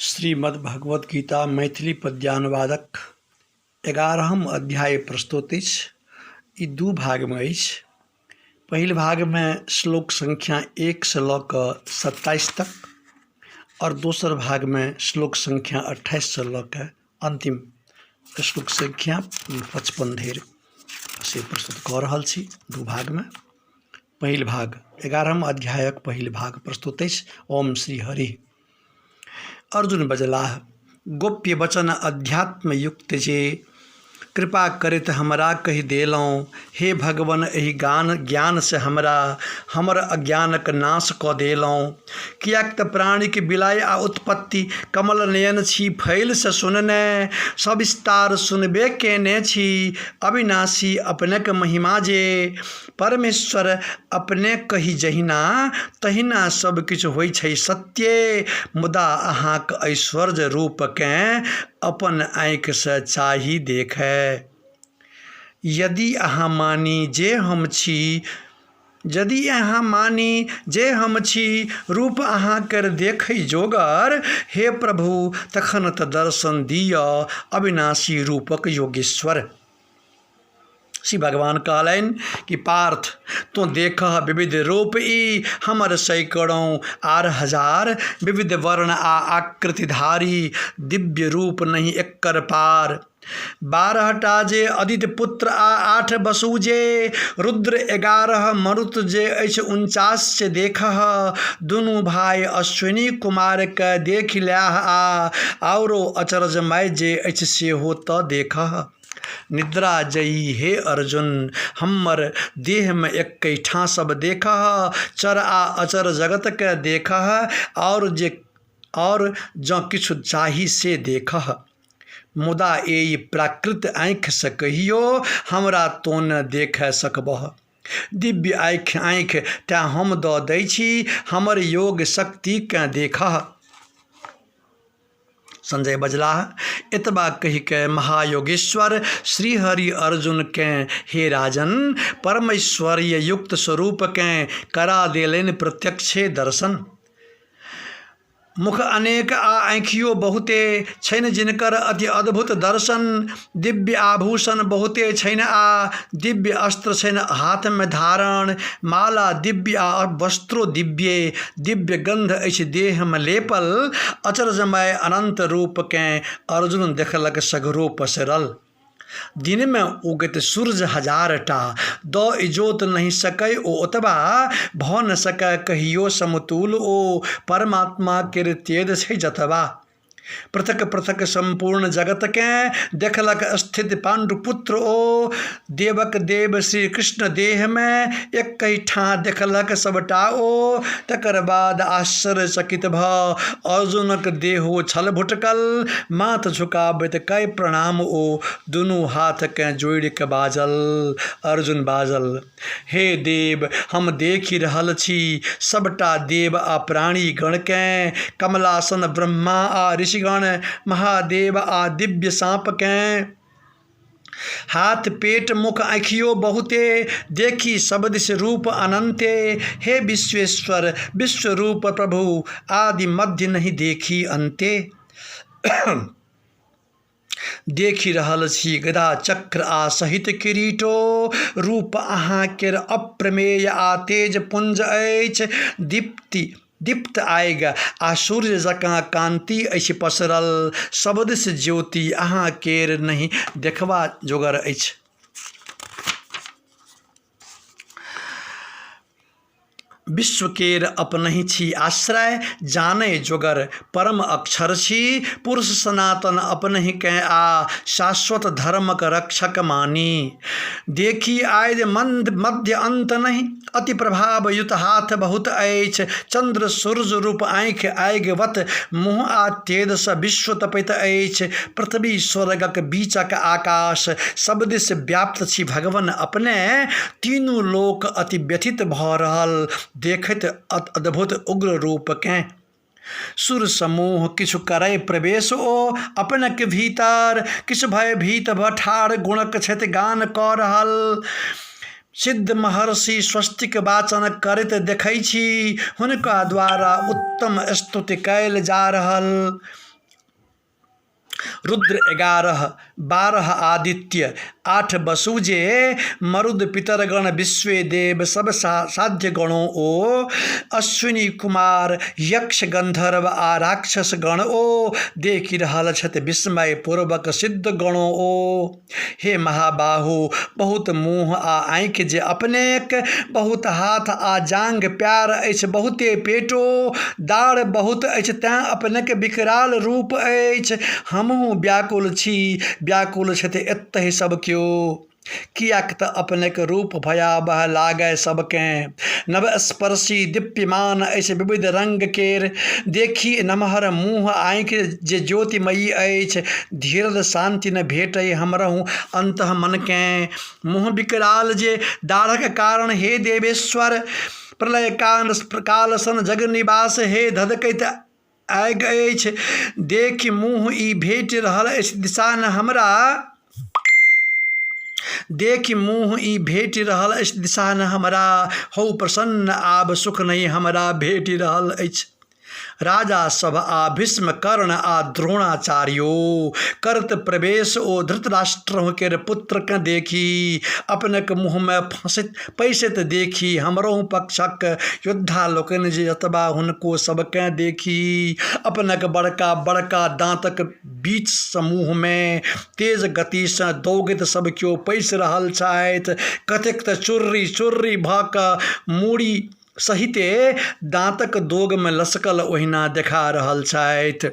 श्रीमद् भगवत गीता मैथिली पद्यानुवादक 11हम अध्याय प्रस्तुत अछि। ई दू भाग में अछि। पहिल भाग में श्लोक संख्या 1 से लऽ कऽ 27 तक और दोसर भाग में श्लोक संख्या 28 से लऽ कऽ अंतिम श्लोक संख्या 55 धरि से प्रस्तुत कऽ रहल छी। दू भाग में पहिल भाग 11हम अध्यायक पहिल भाग प्रस्तुत अछि। ओम श्री हरि। अर्जुन बजलाह, गोप्य वचन अध्यात्म युक्त जे कृपा करैत हमरा कहि देलहुँ। हे भगवन, एहि ज्ञान से हमर अज्ञानक नाश कऽ देलहुँ। कियाक तऽ प्राणिक विलय आ उत्पत्ति कमल नयन छी फैल से सुनने, सविस्तार सुनबे केने छी। अविनाशी अपनेक महिमा जे परमेश्वर अपने कही जहिना तहिना सब किछु होइ छै सत्य। मुदा अहाँक ऐश्वर्य रूपकेँ अपन आँखि से चाही देखै। यदि अहाँ मानी जे हम छी रूप अहाँ कर देखै जोगर, हे प्रभु तखन तऽ दर्शन दिय अविनाशी रूपक योगेश्वर। श्री भगवान कहलनि कि पार्थ, तो देखह विविध रूप ई हमर सैकड़ों आर हजार, विविध वर्ण आ आकृतिधारी दिव्य रूप नहीं एक्कर पार। 12टा जे अदिति पुत्र आ 8 वसु जे, रुद्र 11 मरुत जे अछि 49 से देखह। दुनू भाई अश्विनी कुमार के देख लैह आ औरो अचरजमय जे अछि सेहो तऽ देखह। निद्रा जई हे अर्जुन, हमर देह में एकै ठाँ सब देखह। चर आ अचर जगत के देखह और जँ किछु चाही से देखह। मुदा एहि प्राकृत आँखि से कहियो हमरा तो न देख सकबह। दिव्य आँखि तैं हम दऽ दै छी, हमर योग शक्ति केँ देखह। संजय बजलाह, एतबा कहि के महायोगेश्वर श्रीहरि अर्जुन केँ, हे राजन, परमेश्वर्य युक्त स्वरूप केँ करा देलनि प्रत्यक्षे दर्शन। मुख अनेक आ आँखियो बहुते छनि जिनकर अति अद्भुत दर्शन। दिव्य आभूषण बहुते छनि आ दिव्य अस्त्र छनि हाथ में धारण। माला दिव्य आ वस्त्रो दिव्य, दिव्य गंध अछि देह में लेपल। अचरजमय अनंत रूप केँ अर्जुन देखलक सगरो पसरल। दिन में उगत सूरज 1000टा, दऽ इजोत नहीं सकै ओ ओतबा, भऽ न सकै कहियो समतुल ओ परमात्मा केर तेज छै जतबा। पृथक पृथक संपूर्ण जगत के देखलक स्थित पांडुपुत्र ओ, देवक देव श्री कृष्ण देह में एक ठाँ देखलक सबटा ओ। तकर बाद आश्चर्यचकित भ अर्जुनक देहो छल भुटकल। माथ झुकाबैत कै प्रणाम ओ दुनू हाथ के जोड़ के बाजल। अर्जुन बाजल, हे देव, हम देखि रहल छी सबटा देव आ प्राणी गण के, कमलासन ब्रह्मा आ ऋषिगण, महादेव आ दिव्य सांप केँ। हाथ पेट मुख आँखियो बहुते, देखी सब दिश रूप अनंते। हे विश्वेश्वर विश्वरूप प्रभु, आदि मध्य नहीं देखी अंते। देखि रहल छी गदा चक्र आ सहित किरीटो, रूप अहाँ केर अप्रमेय आ तेज पुंज अछि। दीप्त आगि आ सूर्य जकाँ कांति अछि पसरल। सब दिस ज्योति अहाँ केर नहीं देखबा जोगर अछि। विश्व केर अपनहि छी आश्रय, जानै जोगर परम अक्षर छी। पुरुष सनातन अपनहि केँ आ शाश्वत धर्मक रक्षक मानी। देखी आदि मध्य अंत नहीं, अति प्रभाव युत हाथ बहुत अछि। चंद्र सूर्य रूप आँखि आगिवत, मुँह आ तेज सँ विश्व तपैत अछि। पृथ्वी स्वर्गक बीचक आकाश, सब दिस व्याप्त छी भगवन अपने। तीनू लोक अति व्यथित भऽ रहल, देखैत अद्भुत उग्र रूप केँ। सुर समूह किछु करै प्रवेश ओ अपनक भीतर, किछु भयभीत भऽ ठाढ़ गुणक क्षति गान कऽ रहल। सिद्ध महर्षि स्वस्तिक वाचन करैत देखै छी, हुनका द्वारा उत्तम स्तुति कैल जा रहल। रुद्र 11 12 आदित्य 8 वसु जे मरुद पितरगण विश्वे देव सब साध्य गणों ओ अश्विनी कुमार यक्ष गंधर्व आ राक्षस गण ओ देखी रहल छत विस्मय पूर्वक सिद्ध गणों ओ। हे महाबाहु बहुत मुँह आ आँखि जे अपनेक, बहुत हाथ आ जांग प्यार अछि बहुते पेटो, दाढ़ बहुत अछि तैं अपनेक विकराल रूप अछि। हमहूँ व्याकुल छी, व्याकुल छथि एतहि सब क्यों, कियाक त अपनेक रूप भयावह लागय सबकेँ। नव स्पर्शी दीप्यमान अछि विविध रंग केर, देखी नमहर मुँह आँखि जे ज्योतिमयी अछि। धीरज शांति न भेटय हमरहु अंतः मनकेँ, मुँह विकराल जे दाढ़क कारण हे देवेश्वर। प्रलय काल सन जग निवास हे धधकैत आगि अछि, देखि मुँह ई भेट रहल अछि दिशा न हमरा, देखि मुँह ई भेट रहल अछि दिशा न हमरा। हौ प्रसन्न आब सुख नहीं हमरा भेटि रहल अछि। राजा सब आ भीष्म कर्ण आ द्रोणाचार्यो करत प्रवेश ओ धृतराष्ट्र केर पुत्र के देखी, अपनक मुँह में फंसैत पैसैत देखी हमरो पक्षक योद्धा लोकनि जे जतबा हुनको सबकेँ देखी, अपनक बड़का बड़का दाँतक बीच समूह में तेज गति सँ दौगैत सब केओ पैसि रहल छथि। कतेक त चुर्री चुर्री भ क मूड़ी सहिते दाँतक दोग में लसकल ओहिना देखा रहल छथि।